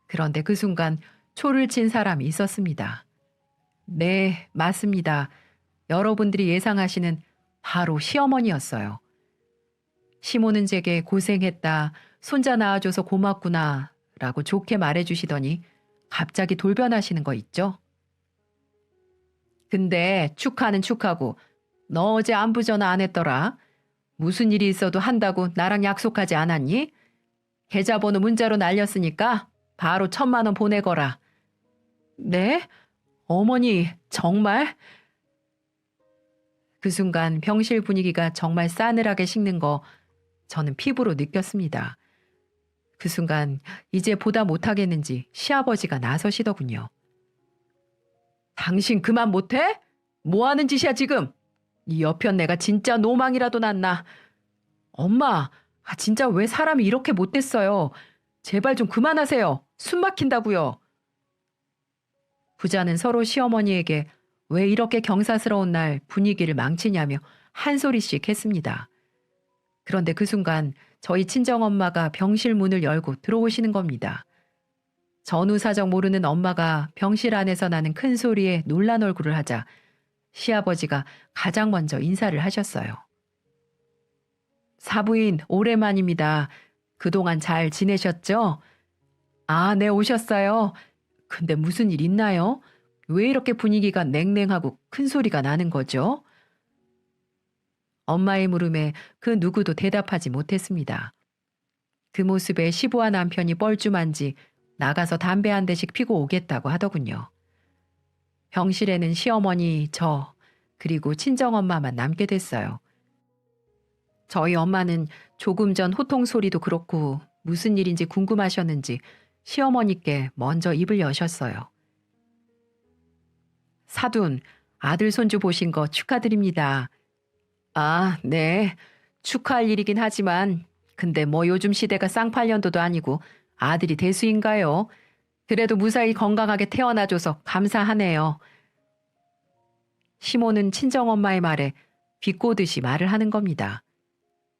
그런데 그 순간 초를 친 사람이 있었습니다. 네, 맞습니다. 여러분들이 예상하시는 바로 시어머니였어요. 시모는 제게 고생했다, 손자 낳아줘서 고맙구나 라고 좋게 말해주시더니 갑자기 돌변하시는 거 있죠? 근데 축하는 축하고 너 어제 안부 전화 안 했더라? 무슨 일이 있어도 한다고 나랑 약속하지 않았니? 계좌번호 문자로 날렸으니까 바로 1,000만 원 보내거라. 네? 어머니, 정말? 그 순간 병실 분위기가 정말 싸늘하게 식는 거 저는 피부로 느꼈습니다. 그 순간 이제 보다 못하겠는지 시아버지가 나서시더군요. 당신 그만 못해? 뭐 하는 짓이야 지금? 이 여편 내가 진짜 노망이라도 났나? 엄마, 진짜 왜 사람이 이렇게 못됐어요? 제발 좀 그만하세요. 숨 막힌다고요. 부자는 서로 시어머니에게 왜 이렇게 경사스러운 날 분위기를 망치냐며 한 소리씩 했습니다. 그런데 그 순간 저희 친정엄마가 병실 문을 열고 들어오시는 겁니다. 전후 사정 모르는 엄마가 병실 안에서 나는 큰 소리에 놀란 얼굴을 하자 시아버지가 가장 먼저 인사를 하셨어요. 사부인 오랜만입니다. 그동안 잘 지내셨죠? 아, 네, 오셨어요. 근데 무슨 일 있나요? 왜 이렇게 분위기가 냉랭하고 큰 소리가 나는 거죠? 엄마의 물음에 그 누구도 대답하지 못했습니다. 그 모습에 시부와 남편이 뻘쭘한지 나가서 담배 한 대씩 피고 오겠다고 하더군요. 병실에는 시어머니, 저, 그리고 친정엄마만 남게 됐어요. 저희 엄마는 조금 전 호통 소리도 그렇고 무슨 일인지 궁금하셨는지 시어머니께 먼저 입을 여셨어요. 사돈, 아들 손주 보신 거 축하드립니다. 아, 네. 축하할 일이긴 하지만 근데 뭐 요즘 시대가 쌍팔년도도 아니고 아들이 대수인가요? 그래도 무사히 건강하게 태어나줘서 감사하네요. 시모는 친정엄마의 말에 비꼬듯이 말을 하는 겁니다.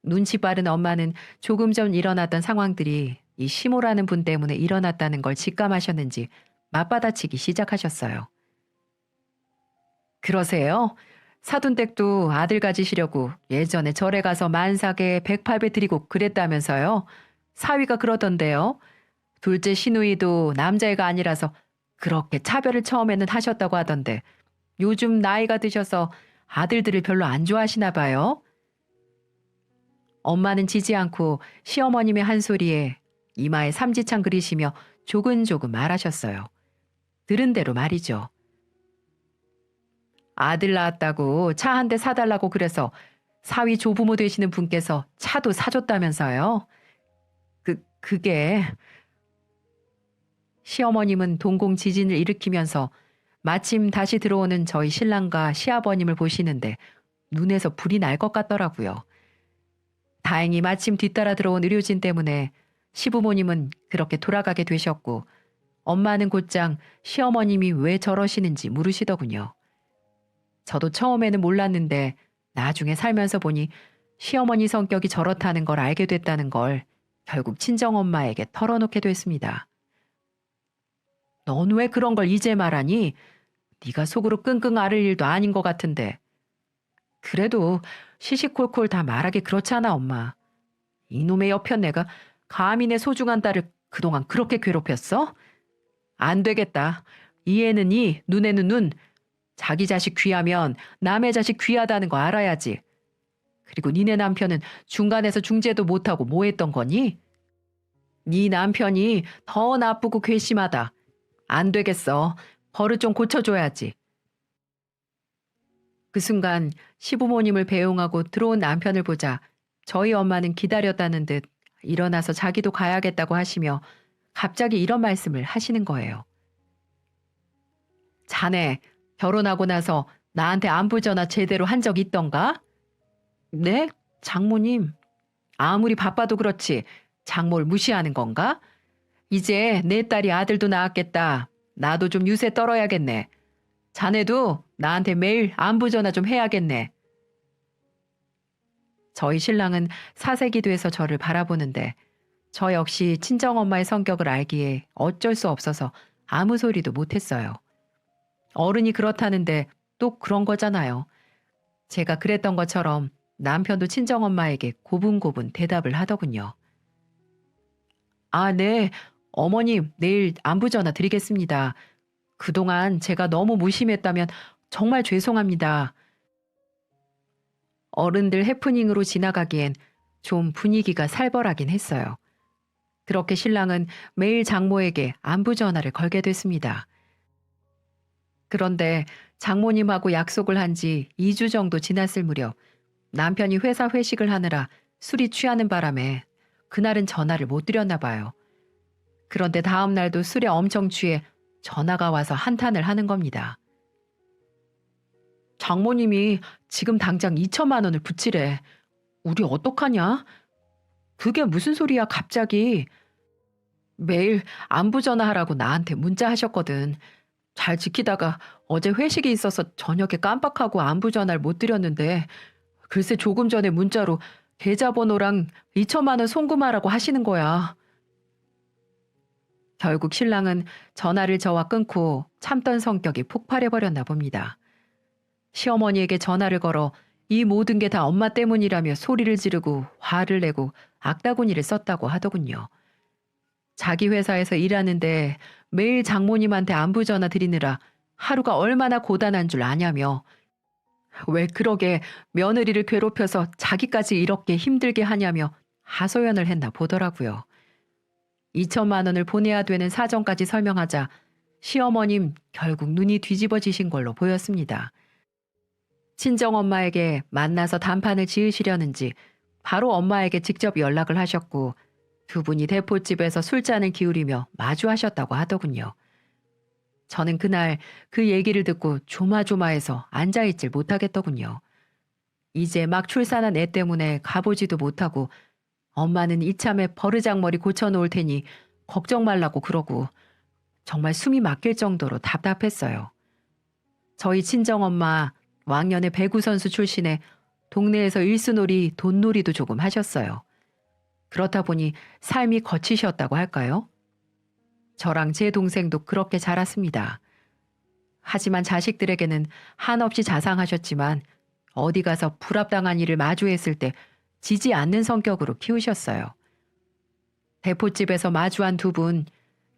눈치 빠른 엄마는 조금 전 일어났던 상황들이 이 시모라는 분 때문에 일어났다는 걸 직감하셨는지 맞받아치기 시작하셨어요. 그러세요? 사돈댁도 아들 가지시려고 예전에 절에 가서 만삭에 108배 드리고 그랬다면서요. 사위가 그러던데요. 둘째 시누이도 남자애가 아니라서 그렇게 차별을 처음에는 하셨다고 하던데 요즘 나이가 드셔서 아들들을 별로 안 좋아하시나 봐요. 엄마는 지지 않고 시어머님의 한 소리에 이마에 삼지창 그리시며 조근조근 말하셨어요. 들은 대로 말이죠. 아들 낳았다고 차 한 대 사달라고 그래서 사위 조부모 되시는 분께서 차도 사줬다면서요. 그게 시어머님은 동공 지진을 일으키면서 마침 다시 들어오는 저희 신랑과 시아버님을 보시는데 눈에서 불이 날 것 같더라고요. 다행히 마침 뒤따라 들어온 의료진 때문에 시부모님은 그렇게 돌아가게 되셨고 엄마는 곧장 시어머님이 왜 저러시는지 물으시더군요. 저도 처음에는 몰랐는데 나중에 살면서 보니 시어머니 성격이 저렇다는 걸 알게 됐다는 걸 결국 친정엄마에게 털어놓게 됐습니다. 넌 왜 그런 걸 이제 말하니? 네가 속으로 끙끙 앓을 일도 아닌 것 같은데. 그래도 시시콜콜 다 말하기 그렇잖아, 엄마. 이놈의 여편네가 감히 내 소중한 딸을 그동안 그렇게 괴롭혔어? 안 되겠다. 이에는 이, 눈에는 눈. 자기 자식 귀하면 남의 자식 귀하다는 거 알아야지. 그리고 니네 남편은 중간에서 중재도 못하고 뭐 했던 거니? 네 남편이 더 나쁘고 괘씸하다. 안 되겠어. 버릇 좀 고쳐줘야지. 그 순간 시부모님을 배웅하고 들어온 남편을 보자 저희 엄마는 기다렸다는 듯 일어나서 자기도 가야겠다고 하시며 갑자기 이런 말씀을 하시는 거예요. 자네 결혼하고 나서 나한테 안부 전화 제대로 한 적 있던가? 네? 장모님. 아무리 바빠도 그렇지 장모를 무시하는 건가? 이제 내 딸이 아들도 낳았겠다. 나도 좀 유세 떨어야겠네. 자네도 나한테 매일 안부 전화 좀 해야겠네. 저희 신랑은 사색이 돼서 저를 바라보는데 저 역시 친정엄마의 성격을 알기에 어쩔 수 없어서 아무 소리도 못했어요. 어른이 그렇다는데 또 그런 거잖아요. 제가 그랬던 것처럼 남편도 친정엄마에게 고분고분 대답을 하더군요. 아, 네. 어머님, 내일 안부 전화 드리겠습니다. 그동안 제가 너무 무심했다면 정말 죄송합니다. 어른들 해프닝으로 지나가기엔 좀 분위기가 살벌하긴 했어요. 그렇게 신랑은 매일 장모에게 안부 전화를 걸게 됐습니다. 그런데 장모님하고 약속을 한 지 2주 정도 지났을 무렵 남편이 회사 회식을 하느라 술이 취하는 바람에 그날은 전화를 못 드렸나 봐요. 그런데 다음 날도 술에 엄청 취해 전화가 와서 한탄을 하는 겁니다. 장모님이 지금 당장 2천만 원을 붙이래. 우리 어떡하냐? 그게 무슨 소리야 갑자기. 매일 안부 전화하라고 나한테 문자 하셨거든. 잘 지키다가 어제 회식이 있어서 저녁에 깜빡하고 안부 전화를 못 드렸는데 글쎄 조금 전에 문자로 계좌번호랑 2천만 원 송금하라고 하시는 거야. 결국 신랑은 전화를 저와 끊고 참던 성격이 폭발해버렸나 봅니다. 시어머니에게 전화를 걸어 이 모든 게 다 엄마 때문이라며 소리를 지르고 화를 내고 악다구니를 썼다고 하더군요. 자기 회사에서 일하는데 매일 장모님한테 안부 전화 드리느라 하루가 얼마나 고단한 줄 아냐며 왜 그러게 며느리를 괴롭혀서 자기까지 이렇게 힘들게 하냐며 하소연을 했나 보더라고요. 2천만 원을 보내야 되는 사정까지 설명하자 시어머님 결국 눈이 뒤집어지신 걸로 보였습니다. 친정엄마에게 만나서 단판을 지으시려는지 바로 엄마에게 직접 연락을 하셨고 두 분이 대포집에서 술잔을 기울이며 마주하셨다고 하더군요. 저는 그날 그 얘기를 듣고 조마조마해서 앉아있질 못하겠더군요. 이제 막 출산한 애 때문에 가보지도 못하고 엄마는 이참에 버르장머리 고쳐놓을 테니 걱정 말라고 그러고 정말 숨이 막힐 정도로 답답했어요. 저희 친정엄마 왕년에 배구 선수 출신에 동네에서 일수놀이 돈놀이도 조금 하셨어요. 그렇다 보니 삶이 거치셨다고 할까요? 저랑 제 동생도 그렇게 자랐습니다. 하지만 자식들에게는 한없이 자상하셨지만 어디 가서 불합당한 일을 마주했을 때 지지 않는 성격으로 키우셨어요. 대포집에서 마주한 두 분,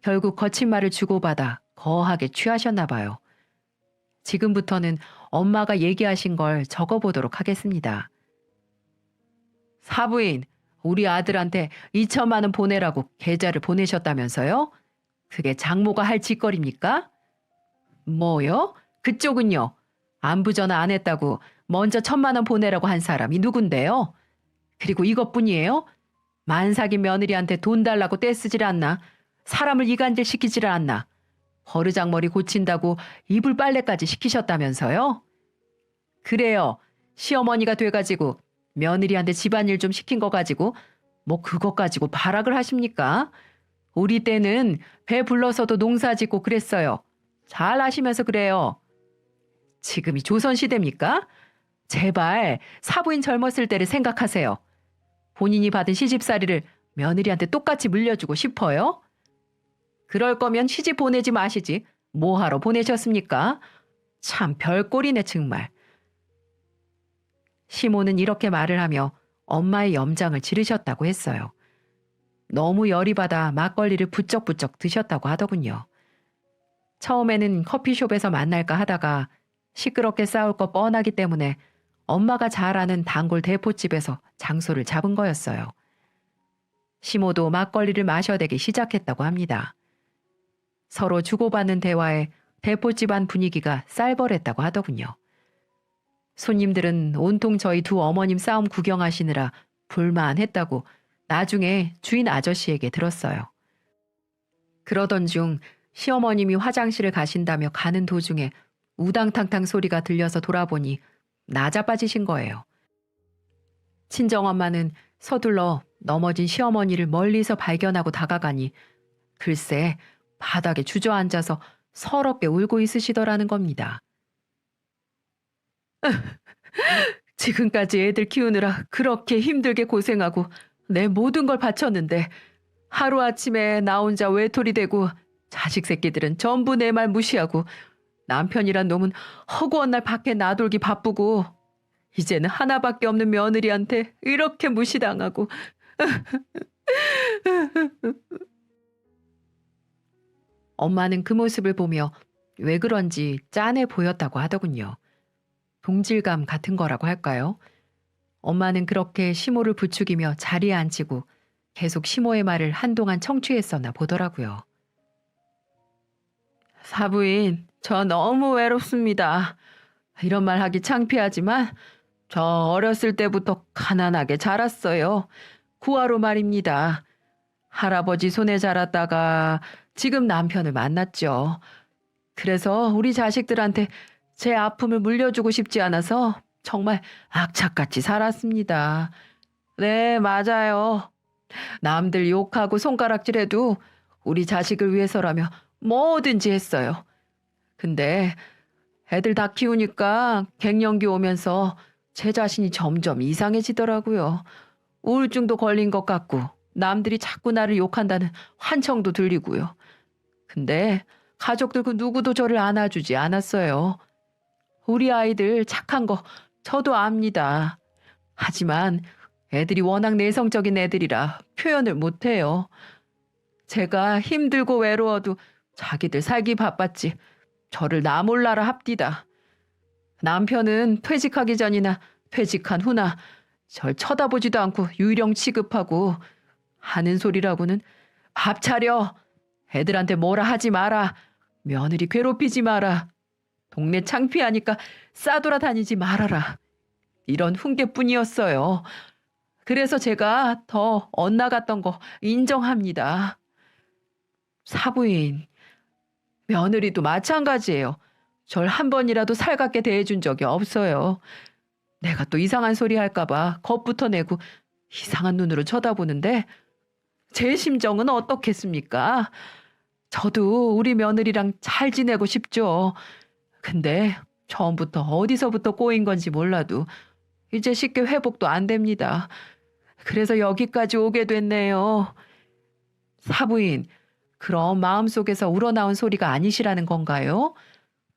결국 거친 말을 주고받아 거하게 취하셨나 봐요. 지금부터는 엄마가 얘기하신 걸 적어보도록 하겠습니다. 사부인, 우리 아들한테 2천만 원 보내라고 계좌를 보내셨다면서요? 그게 장모가 할 짓거리입니까? 뭐요? 그쪽은요? 안부 전화 안 했다고 먼저 1,000만 원 보내라고 한 사람이 누군데요? 그리고 이것뿐이에요? 만삭인 며느리한테 돈 달라고 떼쓰질 않나? 사람을 이간질 시키질 않나? 버르장머리 고친다고 이불 빨래까지 시키셨다면서요? 그래요. 시어머니가 돼가지고 며느리한테 집안일 좀 시킨 거 가지고 뭐 그것 가지고 발악을 하십니까? 우리 때는 배 불러서도 농사 짓고 그랬어요. 잘 아시면서 그래요. 지금이 조선시대입니까? 제발 사부인 젊었을 때를 생각하세요. 본인이 받은 시집살이를 며느리한테 똑같이 물려주고 싶어요? 그럴 거면 시집 보내지 마시지. 뭐하러 보내셨습니까? 참 별꼴이네 정말. 시모는 이렇게 말을 하며 엄마의 염장을 지르셨다고 했어요. 너무 열이 받아 막걸리를 부쩍부쩍 드셨다고 하더군요. 처음에는 커피숍에서 만날까 하다가 시끄럽게 싸울 거 뻔하기 때문에 엄마가 잘 아는 단골 대포집에서 장소를 잡은 거였어요. 시모도 막걸리를 마셔대기 시작했다고 합니다. 서로 주고받는 대화에 대포집 안 분위기가 쌀벌했다고 하더군요. 손님들은 온통 저희 두 어머님 싸움 구경하시느라 불만했다고 나중에 주인 아저씨에게 들었어요. 그러던 중 시어머님이 화장실을 가신다며 가는 도중에 우당탕탕 소리가 들려서 돌아보니 나자빠지신 거예요. 친정엄마는 서둘러 넘어진 시어머니를 멀리서 발견하고 다가가니 글쎄 바닥에 주저앉아서 서럽게 울고 있으시더라는 겁니다. 지금까지 애들 키우느라 그렇게 힘들게 고생하고 내 모든 걸 바쳤는데 하루아침에 나 혼자 외톨이 되고 자식 새끼들은 전부 내 말 무시하고 남편이란 놈은 허구한 날 밖에 나돌기 바쁘고 이제는 하나밖에 없는 며느리한테 이렇게 무시당하고 엄마는 그 모습을 보며 왜 그런지 짠해 보였다고 하더군요. 동질감 같은 거라고 할까요? 엄마는 그렇게 시모를 부추기며 자리에 앉히고 계속 시모의 말을 한동안 청취했었나 보더라고요. 사부인, 저 너무 외롭습니다. 이런 말 하기 창피하지만 저 어렸을 때부터 가난하게 자랐어요. 구하로 말입니다. 할아버지 손에 자랐다가 지금 남편을 만났죠. 그래서 우리 자식들한테 제 아픔을 물려주고 싶지 않아서 정말 악착같이 살았습니다. 네, 맞아요. 남들 욕하고 손가락질해도 우리 자식을 위해서라며 뭐든지 했어요. 근데 애들 다 키우니까 갱년기 오면서 제 자신이 점점 이상해지더라고요. 우울증도 걸린 것 같고 남들이 자꾸 나를 욕한다는 환청도 들리고요. 근데 가족들 그 누구도 저를 안아주지 않았어요. 우리 아이들 착한 거 저도 압니다. 하지만 애들이 워낙 내성적인 애들이라 표현을 못해요. 제가 힘들고 외로워도 자기들 살기 바빴지 저를 나 몰라라 합디다. 남편은 퇴직하기 전이나 퇴직한 후나 절 쳐다보지도 않고 유령 취급하고 하는 소리라고는 밥 차려. 애들한테 뭐라 하지 마라. 며느리 괴롭히지 마라. 동네 창피하니까 싸돌아다니지 말아라. 이런 훈계뿐이었어요. 그래서 제가 더 엇나갔던 거 인정합니다. 사부인, 며느리도 마찬가지예요. 절 한 번이라도 살갑게 대해준 적이 없어요. 내가 또 이상한 소리 할까봐 겁부터 내고 이상한 눈으로 쳐다보는데 제 심정은 어떻겠습니까? 저도 우리 며느리랑 잘 지내고 싶죠. 근데 처음부터 어디서부터 꼬인 건지 몰라도 이제 쉽게 회복도 안 됩니다. 그래서 여기까지 오게 됐네요. 사부인, 그럼 마음속에서 우러나온 소리가 아니시라는 건가요?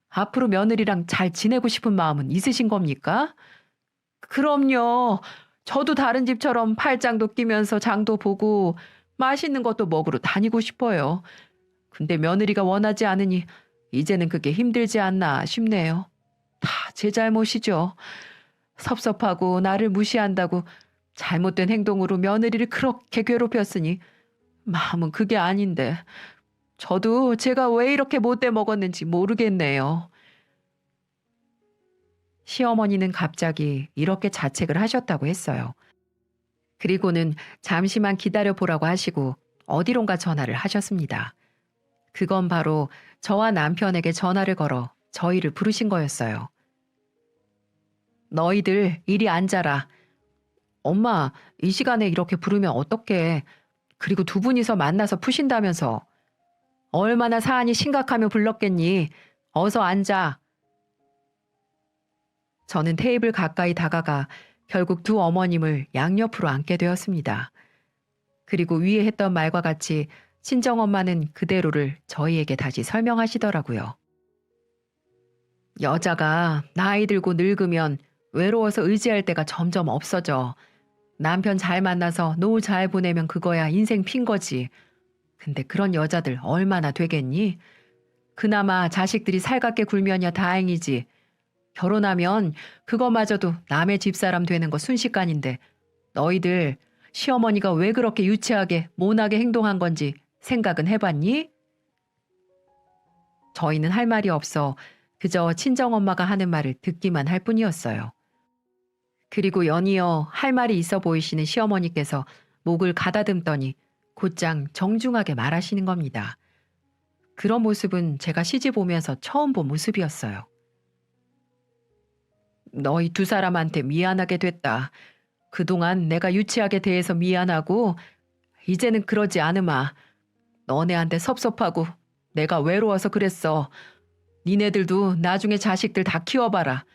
앞으로 며느리랑 잘 지내고 싶은 마음은 있으신 겁니까? 그럼요. 저도 다른 집처럼 팔짱도 끼면서 장도 보고 맛있는 것도 먹으러 다니고 싶어요. 근데 며느리가 원하지 않으니 이제는 그게 힘들지 않나 싶네요. 다 제 잘못이죠. 섭섭하고 나를 무시한다고 잘못된 행동으로 며느리를 그렇게 괴롭혔으니 마음은 그게 아닌데 저도 제가 왜 이렇게 못돼 먹었는지 모르겠네요. 시어머니는 갑자기 이렇게 자책을 하셨다고 했어요. 그리고는 잠시만 기다려 보라고 하시고 어디론가 전화를 하셨습니다. 그건 바로 저와 남편에게 전화를 걸어 저희를 부르신 거였어요. 너희들 이리 앉아라. 엄마, 이 시간에 이렇게 부르면 어떡해. 그리고 두 분이서 만나서 푸신다면서. 얼마나 사안이 심각하며 불렀겠니. 어서 앉아. 저는 테이블 가까이 다가가 결국 두 어머님을 양옆으로 앉게 되었습니다. 그리고 위에 했던 말과 같이 친정엄마는 그대로를 저희에게 다시 설명하시더라고요. 여자가 나이 들고 늙으면 외로워서 의지할 때가 점점 없어져. 남편 잘 만나서 노후 잘 보내면 그거야 인생 핀 거지. 근데 그런 여자들 얼마나 되겠니? 그나마 자식들이 살갑게 굴면야 다행이지. 결혼하면 그거마저도 남의 집사람 되는 거 순식간인데 너희들 시어머니가 왜 그렇게 유치하게 모나게 행동한 건지 생각은 해봤니? 저희는 할 말이 없어 그저 친정엄마가 하는 말을 듣기만 할 뿐이었어요. 그리고 연이어 할 말이 있어 보이시는 시어머니께서 목을 가다듬더니 곧장 정중하게 말하시는 겁니다. 그런 모습은 제가 시집 오면서 처음 본 모습이었어요. 너희 두 사람한테 미안하게 됐다. 그동안 내가 유치하게 대해서 미안하고 이제는 그러지 않으마. 너네한테 섭섭하고 내가 외로워서 그랬어. 니네들도 나중에 자식들 다 키워봐라.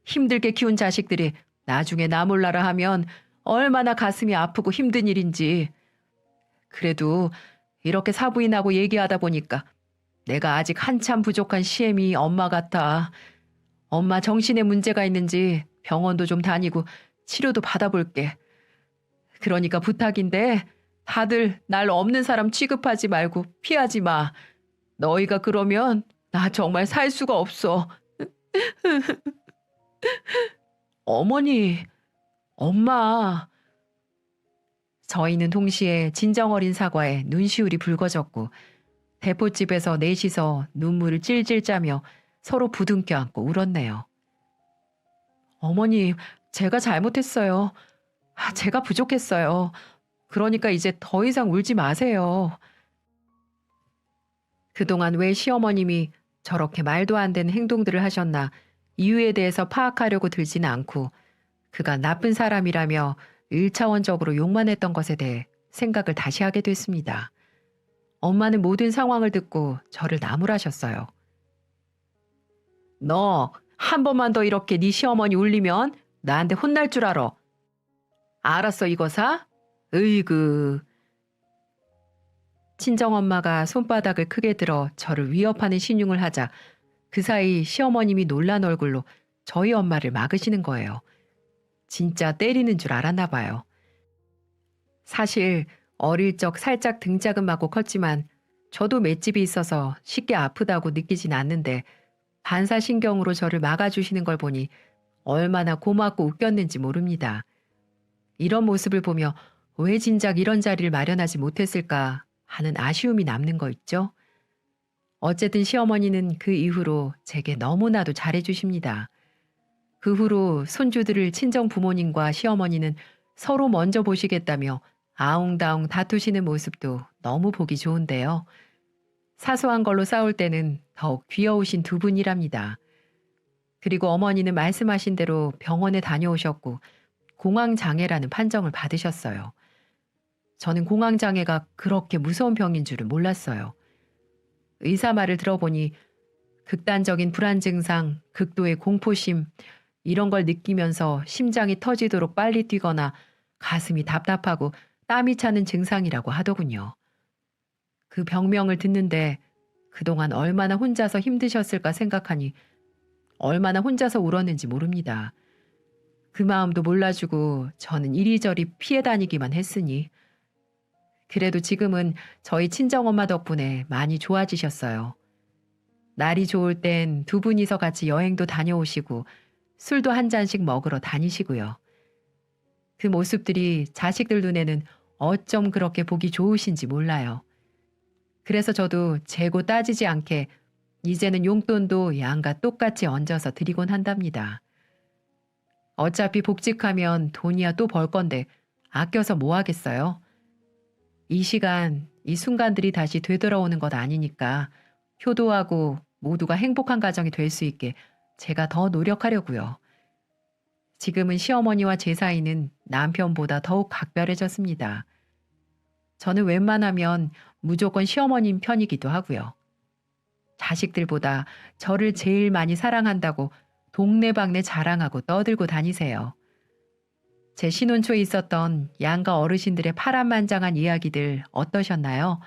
힘들게 키운 자식들이 나중에 나 몰라라 하면 얼마나 가슴이 아프고 힘든 일인지. 그래도 이렇게 사부인하고 얘기하다 보니까 내가 아직 한참 부족한 시애미 엄마 같아. 엄마 정신에 문제가 있는지 병원도 좀 다니고 치료도 받아볼게. 그러니까 부탁인데 다들 날 없는 사람 취급하지 말고 피하지 마. 너희가 그러면 나 정말 살 수가 없어. 어머니, 엄마. 저희는 동시에 진정어린 사과에 눈시울이 붉어졌고 대포집에서 넷이서 눈물을 찔찔 짜며 서로 부둥켜 안고 울었네요. 어머니, 제가 잘못했어요. 제가 부족했어요. 그러니까 이제 더 이상 울지 마세요. 그동안 왜 시어머님이 저렇게 말도 안 되는 행동들을 하셨나 이유에 대해서 파악하려고 들지는 않고 그가 나쁜 사람이라며 1차원적으로 욕만 했던 것에 대해 생각을 다시 하게 됐습니다. 엄마는 모든 상황을 듣고 저를 나무라셨어요. 너 한 번만 더 이렇게 네 시어머니 울리면 나한테 혼날 줄 알아. 알았어 이거사? 으이그. 친정엄마가 손바닥을 크게 들어 저를 위협하는 신용을 하자 그 사이 시어머님이 놀란 얼굴로 저희 엄마를 막으시는 거예요. 진짜 때리는 줄 알았나 봐요. 사실 어릴 적 살짝 등짝은 맞고 컸지만 저도 맷집이 있어서 쉽게 아프다고 느끼진 않는데 반사신경으로 저를 막아주시는 걸 보니 얼마나 고맙고 웃겼는지 모릅니다. 이런 모습을 보며 왜 진작 이런 자리를 마련하지 못했을까 하는 아쉬움이 남는 거 있죠. 어쨌든 시어머니는 그 이후로 제게 너무나도 잘해주십니다. 그 후로 손주들을 친정 부모님과 시어머니는 서로 먼저 보시겠다며 아웅다웅 다투시는 모습도 너무 보기 좋은데요. 사소한 걸로 싸울 때는 더욱 귀여우신 두 분이랍니다. 그리고 어머니는 말씀하신 대로 병원에 다녀오셨고 공황장애라는 판정을 받으셨어요. 저는 공황장애가 그렇게 무서운 병인 줄은 몰랐어요. 의사 말을 들어보니 극단적인 불안 증상, 극도의 공포심 이런 걸 느끼면서 심장이 터지도록 빨리 뛰거나 가슴이 답답하고 땀이 차는 증상이라고 하더군요. 그 병명을 듣는데 그동안 얼마나 혼자서 힘드셨을까 생각하니 얼마나 혼자서 울었는지 모릅니다. 그 마음도 몰라주고 저는 이리저리 피해 다니기만 했으니. 그래도 지금은 저희 친정엄마 덕분에 많이 좋아지셨어요. 날이 좋을 땐 두 분이서 같이 여행도 다녀오시고 술도 한 잔씩 먹으러 다니시고요. 그 모습들이 자식들 눈에는 어쩜 그렇게 보기 좋으신지 몰라요. 그래서 저도 재고 따지지 않게 이제는 용돈도 양가 똑같이 얹어서 드리곤 한답니다. 어차피 복직하면 돈이야 또 벌 건데 아껴서 뭐 하겠어요? 이 시간, 이 순간들이 다시 되돌아오는 것 아니니까 효도하고 모두가 행복한 가정이 될 수 있게 제가 더 노력하려고요. 지금은 시어머니와 제 사이는 남편보다 더욱 각별해졌습니다. 저는 웬만하면 무조건 시어머님 편이기도 하고요. 자식들보다 저를 제일 많이 사랑한다고 동네방네 자랑하고 떠들고 다니세요. 제 신혼 초에 있었던 양가 어르신들의 파란만장한 이야기들 어떠셨나요?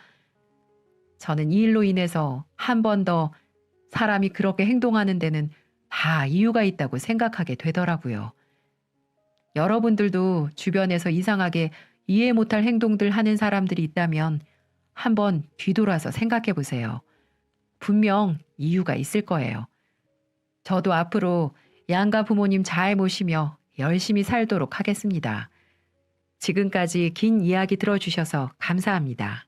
저는 이 일로 인해서 한 번 더 사람이 그렇게 행동하는 데는 다 이유가 있다고 생각하게 되더라고요. 여러분들도 주변에서 이상하게 이해 못할 행동들 하는 사람들이 있다면 한번 뒤돌아서 생각해 보세요. 분명 이유가 있을 거예요. 저도 앞으로 양가 부모님 잘 모시며 열심히 살도록 하겠습니다. 지금까지 긴 이야기 들어주셔서 감사합니다.